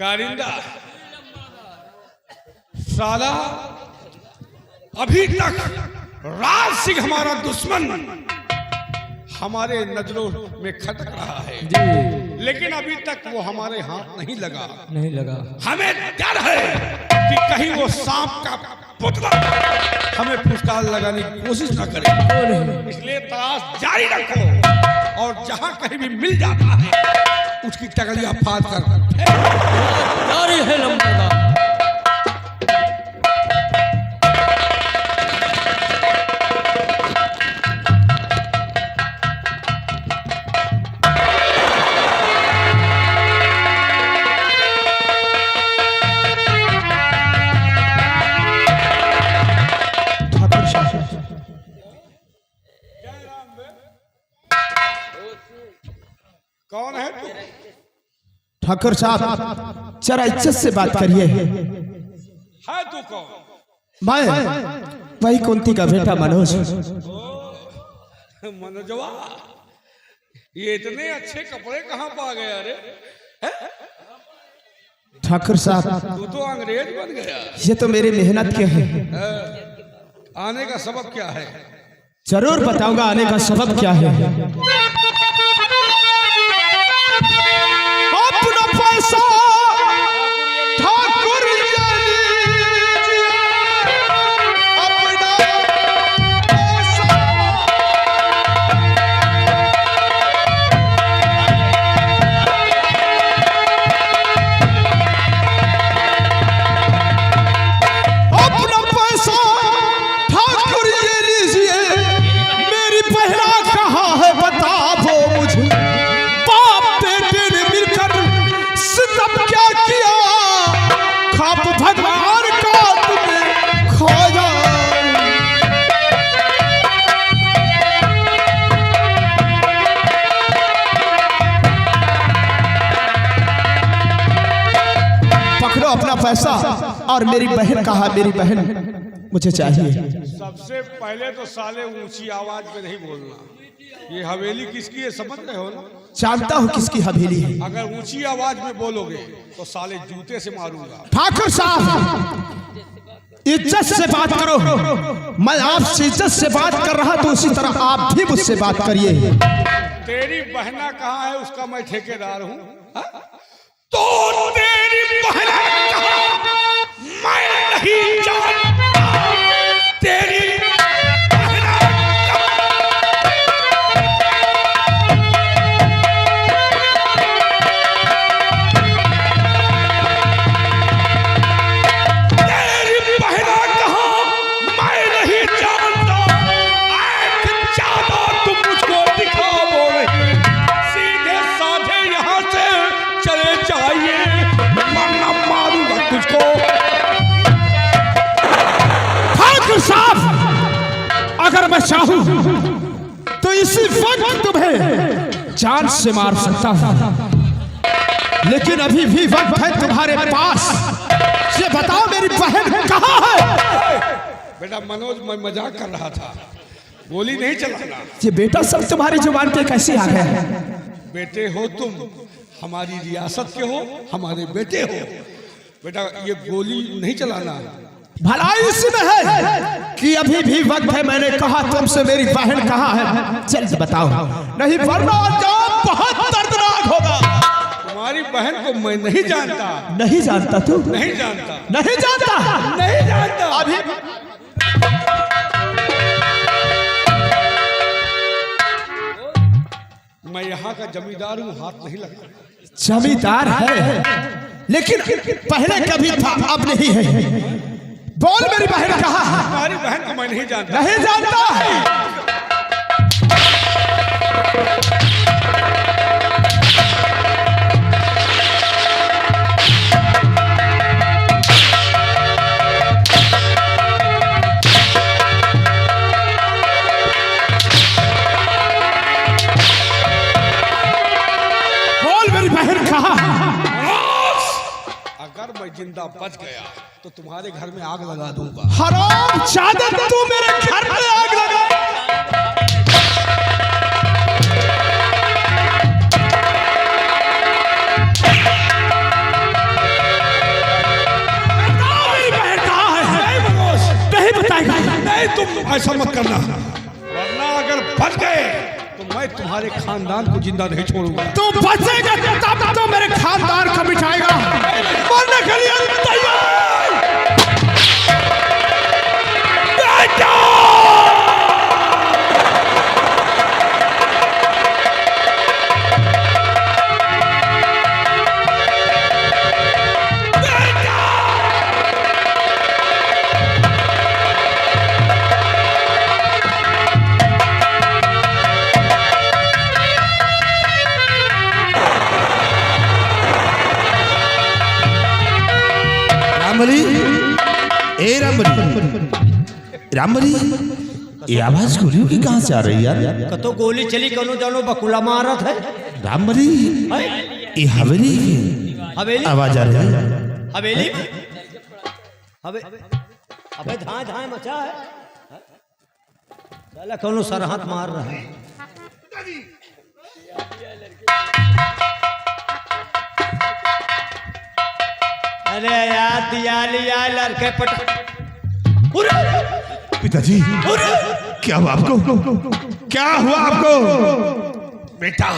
कारिंदा साला अभी तक राज सिंह हमारा दुश्मन हमारे नजरों में खटक रहा है जी, लेकिन अभी तक वो हमारे हाथ नहीं लगा। हमें डर है कि कहीं वो सांप का पुतला हमें फुसकार लगाने की कोशिश न करे, इसलिए तलाश जारी रखो और जहां कहीं भी मिल जाता है उसकी टगलियां फाड़ कर जारी है लंबा। कौन है तू? ठाकुर साहब जरा इज्जत से बात करिए। है तू कौन? मैं वही कुंती का बेटा मनोज। मनोजवा, ये इतने अच्छे कपड़े कहाँ पा गए? अरे ठाकुर साहब तू तो अंग्रेज बन गया। ये तो मेरी मेहनत के है। आने का सबब क्या है? जरूर बताऊंगा आने का सबब क्या है। अपना पैसा ठाकुर अपना पैसा और मेरी बहन कहा, मेरी बहन मुझे चाहिए। सबसे पहले तो साले ऊंची आवाज में नहीं बोलना। ये हवेली किसकी है समझ रहे हो ना? जानता हूँ किसकी हवेली है। अगर ऊंची आवाज में बोलोगे तो साले जूते से मारूंगा। ठाकुर साहब इज्जत से बात करो। मैं आपसे इज्जत से बात कर रहा तो उसी तरह आप भी मुझसे बात करिए। तेरी बहना कहाँ है? उसका मैं ठेकेदार हूँ। तो तेरी बहना कहाँ? मैं नहीं जानता। तेरी बहना तेरी बहना कहाँ? मैं नहीं जानता। एक ज्यादा तुम मुझको दिखाओ नहीं। सीधे साधे यहाँ से चले जाइए वरना मारूंगा तुझको। ठाकुर साहब अगर मैं चाहूं तो इसी वक्त तुम्हें जान से मार सकता हूं, लेकिन अभी भी वक्त है तुम्हारे पास। ये बताओ मेरी बहन कहाँ है? बेटा मनोज, मैं मजाक कर रहा था, गोली नहीं चलाना। ये बेटा सब तुम्हारी जुबान पे कैसे आ गया? बेटे हो तुम, हमारी रियासत के हो, हमारे बेटे हो। बेटा ये गोली नहीं चलाना। भलाई इसमें है कि अभी भी वक्त है। मैंने कहा तुमसे मेरी बहन कहाँ है, जल्द बताओ, नहीं वरना अंजाम बहुत दर्दनाक होगा। तुम्हारी बहन को मैं नहीं जानता। नहीं जानता तू? नहीं जानता। नहीं जानता? नहीं जानता। अभी मैं यहाँ का जमींदार हूँ, हाथ नहीं लगता। जमींदार है लेकिन पहले कभी था, अब नहीं है। बोल मेरी बहन कहाँ है? तुम्हारी बहन को मैं नहीं जानता। नहीं जानता? अगर मैं जिंदा बच गया तो तुम्हारे घर में आग लगा दूंगा। हराम जादे, तू मेरे घर में आग लगा। करना, वरना अगर बच गए तो मैं तुम्हारे खानदान को जिंदा नहीं छोड़ूंगा। तू बचेगा तब तो मेरे खानदान को मिटाएगा। मरने के लिए तैयार। बेटा! रामबली, ए रामबली, ये आवाज गोलियों की कहाँ से आ रही यार? कतो गोली चली कनो जानो बकुला मारत है। रामबली, ये हवेली हवेली आवाज आ रही है। हवेली में अबे धाए धाए मचा है। साला कौनो सरहद मार रहा है। अरे यार दियाली लड़के पट पिताजी, क्या हुआ आपको? क्या हुआ आपको? बेटा,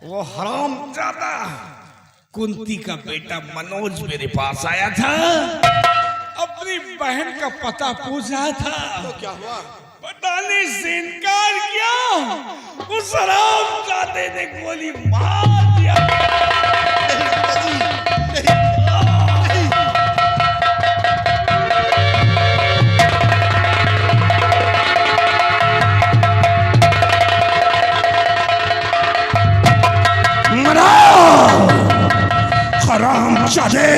वो हरामजादा कुंती का बेटा मनोज मेरे पास आया था, अपनी बहन का पता पूछ रहा था। तो क्या हुआ? बताने से इनकार किया। उस हरामजादे ने गोली मार दिया। हरामजादे,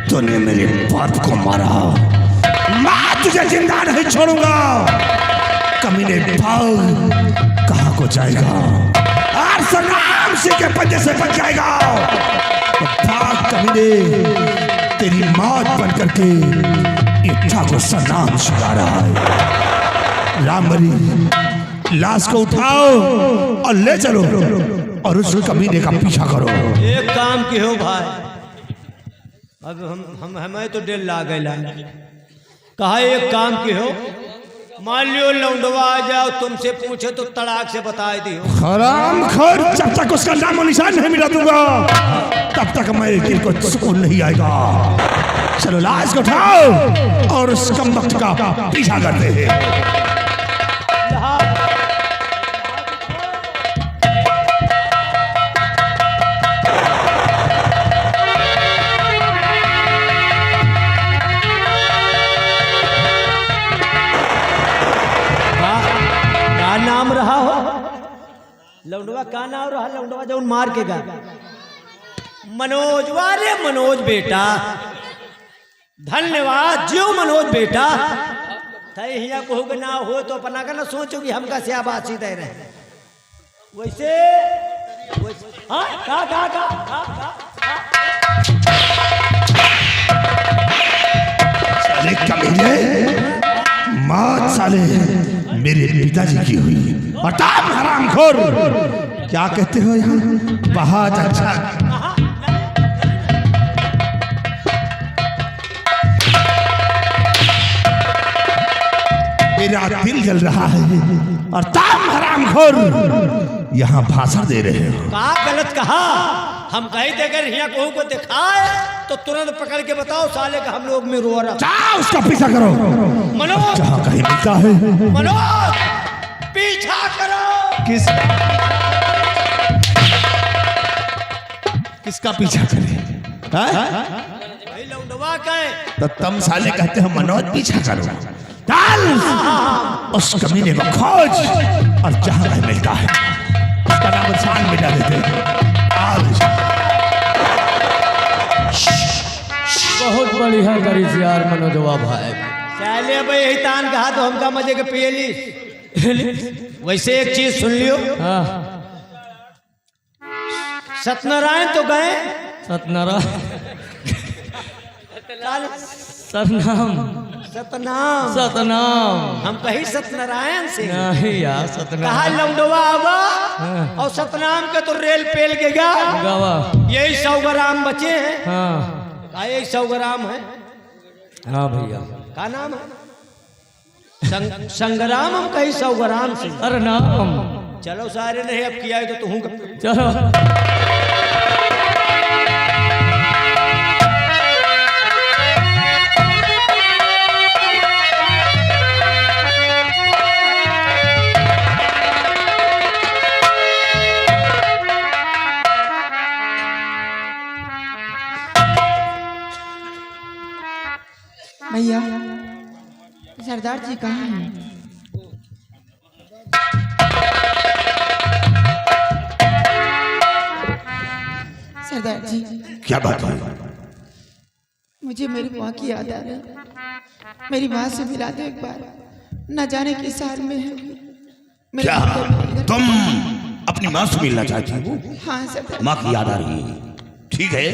तूने मेरे बाप को मारा, मैं तुझे जिंदा नहीं छोड़ूंगा। कमीने भाग कहाँ को जाएगा? और सनाम सिंह के पंजे से बच जाएगा। तो भाग कमीने, तेरी मौत बन करके ये ठाकुर सनाम सुना रहा है। रामबली, लाश को उठाओ और ले चलो और उस कमीने का पीछा करो। एक काम की हो भाई, अब हमें तो दिल ला गया। कहा एक काम की हो, मान लियो लौंडवा आ जाओ तुमसे पूछे तो तड़ाक से बता दियो। हरामखोर, जब तक उसका नाम और निशान नहीं मिला दूंगा तब तक मैं दिल को सुकून नहीं आएगा। चलो लाश को उठाओ और उस कमबख्त का पीछा करते हैं। नाम रहा हो लौंडवा का नाम रहा? लौंडवा जो मार के गा मनोज। वाले मनोज बेटा, धन्यवाद जो मनोज बेटा। थे हिया कहू के ना हो तो अपना का ना सोचो कि हमका से आबासी दे रहे वैसे हाँ का साले कमीने, मौत साले मेरे पिताजी की हुई। हटाम हरामखोर, क्या कहते हो यहाँ? बहुत अच्छा। मेरा दिल जल रहा है और ताम हरामखोर यहाँ भाषण दे रहे हो। का गलत कहा? हम कहीं देकर हिया कहू को दिखाए तो तुरंत पकड़ के बताओ साले का हम लोग में रो रहा। जाओ उसका पीछा करो। मनोज, जहाँ कहीं मिलता है मनोज पीछा करो। किसका पीछा करे? भाई लौंडवा कहे तो तुम साले कहते हो मनोज पीछा करो। चल उस कमीने को खोज और जहाँ कहीं मिलता है उसका नाम निशान मिटा देते। बहुत बढ़िया करी यार मनोजवा भाई। चले भाई यही तान कहा तो हमका मजे के पियली। वैसे एक चीज सुन लियो। हाँ। सत्यनारायण तो गए। सत्यनारायण सतनाम हम कहीं सत्यनारायण से नहीं यार। सतनाम कहा लौंडवा आवा और सतनाम के तो रेल पेल के गा यही 100 ग्राम बचे हैं। हाँ यही 100 ग्राम है। हाँ भैया का नाम है? संग्राम हम कहीं 100 ग्राम से। अरे नाम चलो सारे नहीं अब किया है तो तू चलो। भैया सरदार जी कहाँ हैं? सरदार जी क्या बात है? मुझे मेरी माँ की याद आ रही। मेरी माँ से मिला दो एक बार, न जाने किस हाल में है मेरे क्या अंदर। तुम अपनी माँ से मिलना चाहती हो? हाँ सरदार। माँ की याद आ रही है, ठीक है।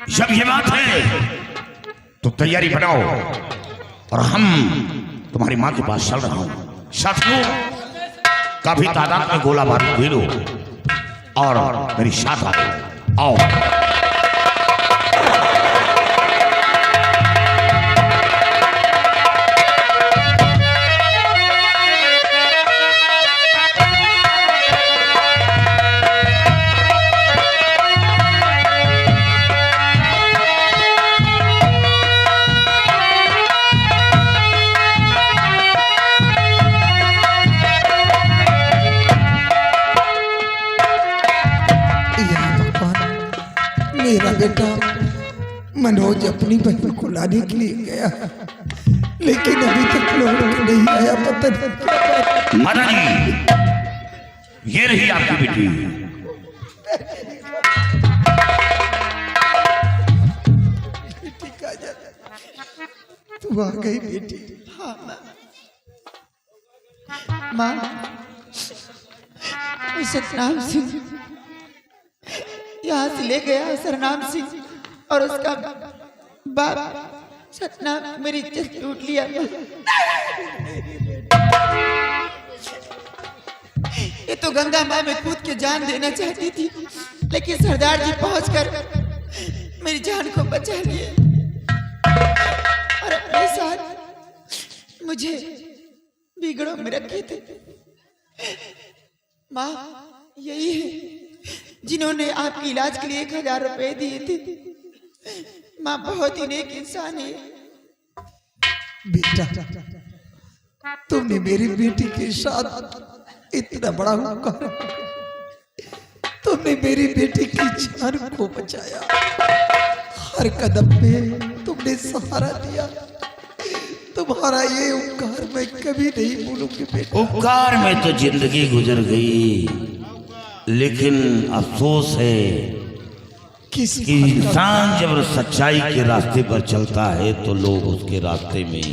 जब ये बात है तो तैयारी बनाओ और हम तुम्हारी माँ के पास चल रहा हूँ। साथियों, काफी तादाद में गोला बारूद ले लो और मेरी साथ आओ। मेरा बेटा मनोज अपनी बहन को लाने के लिए गया, लेकिन अभी तक लौट के नहीं आया। पता नहीं क्या बात। माता जी, ये रही आपकी बेटी। बेटी का तू आ गई बेटी। हाँ माँ। सतनाम सिंह यहाँ से ले गया, सरनाम सिंह, और उसका बाप सतनाम मेरी इज्जत लूट लिया। ये तो गंगा माँ में कूद के जान देना चाहती थी, लेकिन सरदार जी पहुंचकर मेरी जान को बचा लिए और अपने साथ मुझे बिगड़ों में रखे थे। माँ यही है जिन्होंने आपके इलाज के लिए 1000 रुपए दिए थे। माँ बहुत ही नेक इंसान है। बेटा, तुमने मेरी बेटी के साथ इतना बड़ा उपकार, तुमने मेरी बेटी की जान को बचाया। हर कदम पे तुमने सहारा दिया। तुम्हारा ये उपकार मैं कभी नहीं भूलूंगी बेटा। उपकार में तो जिंदगी गुजर गई, लेकिन अफसोस है कि इंसान जब सच्चाई के रास्ते पर चलता है तो लोग उसके रास्ते में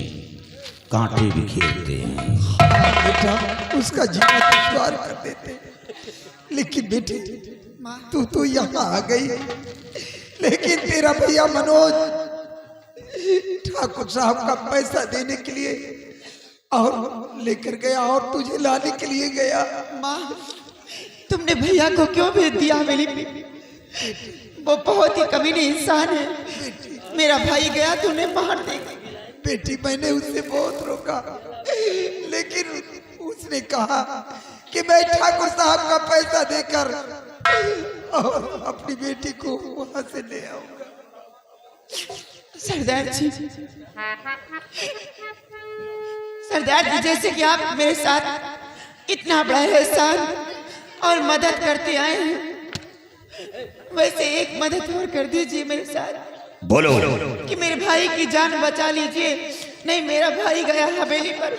कांटे बिखेरते हैं। बेटा, उसका जीवन दुश्वार कर देते। लेकिन बेटी, तू तो यहाँ आ गई, लेकिन तेरा भैया मनोज ठाकुर साहब का पैसा देने के लिए और लेकर गया और तुझे लाने के लिए गया। माँ, तुमने भैया को क्यों भेज दिया हवेली पे? वो बहुत ही कमीने इंसान है। मेरा भाई गया तो उन्हें मार देगा। बेटी, मैंने उससे बहुत रोका, लेकिन उसने कहा कि मैं ठाकुर साहब का पैसा देकर और अपनी बेटी को वहां से ले आऊंगा। सरदार जी, सरदार जी, जैसे कि आप मेरे साथ इतना बड़ा एहसान और मदद करते आए हैं, वैसे एक मदद और कर दीजिए मेरे साथ। बोलो कि मेरे भाई की जान बचा लीजिए। नहीं, मेरा भाई गया हवेली पर,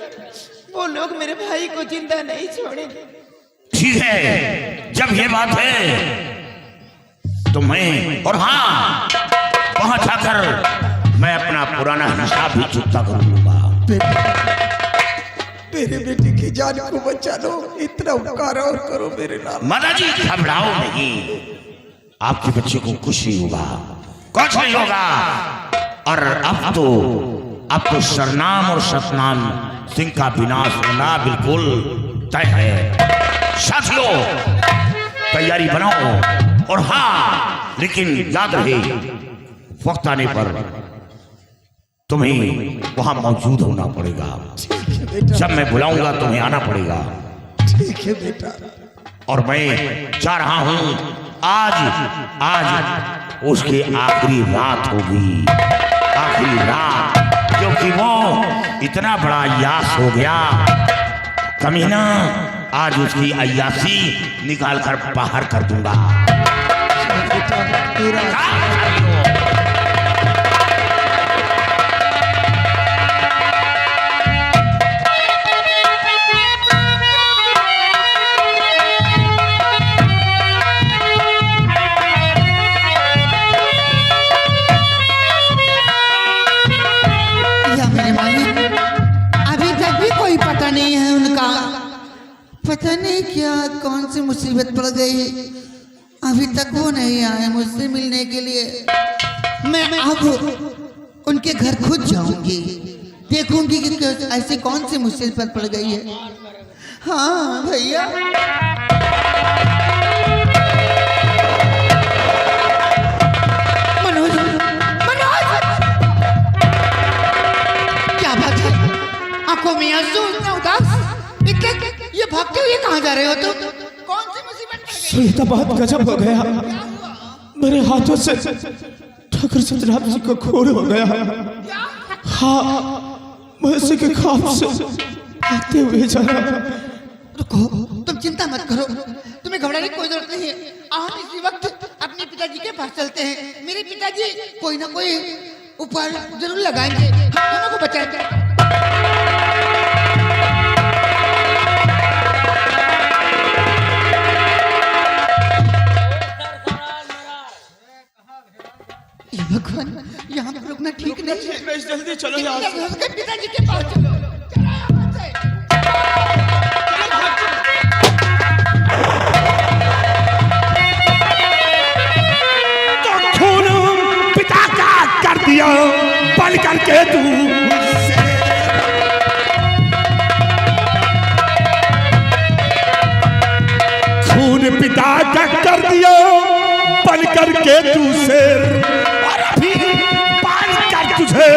वो लोग मेरे भाई को जिंदा नहीं छोड़ेंगे। ठीक है, जब ये बात है तो मैं, और हाँ, वहां जाकर मैं अपना पुराना हिसाब भी चुकता कर लूंगा। मेरे बेटी की जान को बचा लो, इतना उपकार और करो मेरे नाम। माता जी, घबराओ नहीं, आपके बच्चे को कुछ नहीं होगा, कुछ नहीं होगा। और अब तो सरनाम और सतनाम सिंह का विनाश होना बिल्कुल तय है। साथियों, तैयारी बनाओ, और हाँ, लेकिन याद रहे, वक्त आने पर तुम्हें वहां मौजूद होना पड़ेगा। जब मैं बुलाऊंगा तुम्हें आना पड़ेगा। ठीक है बेटा। और मैं जा रहा हूं। आज उसकी आखिरी रात होगी, आखिरी रात, क्योंकि वो इतना बड़ा अय्यास हो गया कमीना। आज उसकी अय्यासी निकाल कर बाहर कर दूंगा। पता नहीं क्या कौन सी मुसीबत पड़ गई, अभी तक वो नहीं आए मुझसे मिलने के लिए। मैं अब उनके घर खुद जाऊंगी, देखूंगी कि ऐसी कौन सी मुसीबत पड़ गई है। हाँ भैया, मनोज, मनोज, क्या बात है? आंखों में आंसू, इतना उदास, ये भागते हुए कहाँ जा रहे हो तुम? कौन सी मुसीबत पड़ गई? ये तो बहुत गजब हो गया। मेरे हाथों से ठाकुर सत्यनारायण जी को खून हो गया। हाँ, मैं उसी के ख्वाब से आते हुए जा रहा। रुको, तुम चिंता मत करो, तुम्हें घबराने की कोई जरूरत नहीं है। हम इसी वक्त अपने पिताजी के पास चलते हैं। मेरे पिताजी कोई ना कोई उपाय जरूर लगाएंगे, हम दोनों को बचाएंगे। भगवान, यहाँ पर रुकना ठीक नहीं है। जल्दी चलो यहाँ से। पिताजी के पास चलो, चलो यहाँ से। तो खून पिता का कर दिया बल करके तू, खून पिता का कर दिया बल करके तू शेर, और अभी पाल कर तुझे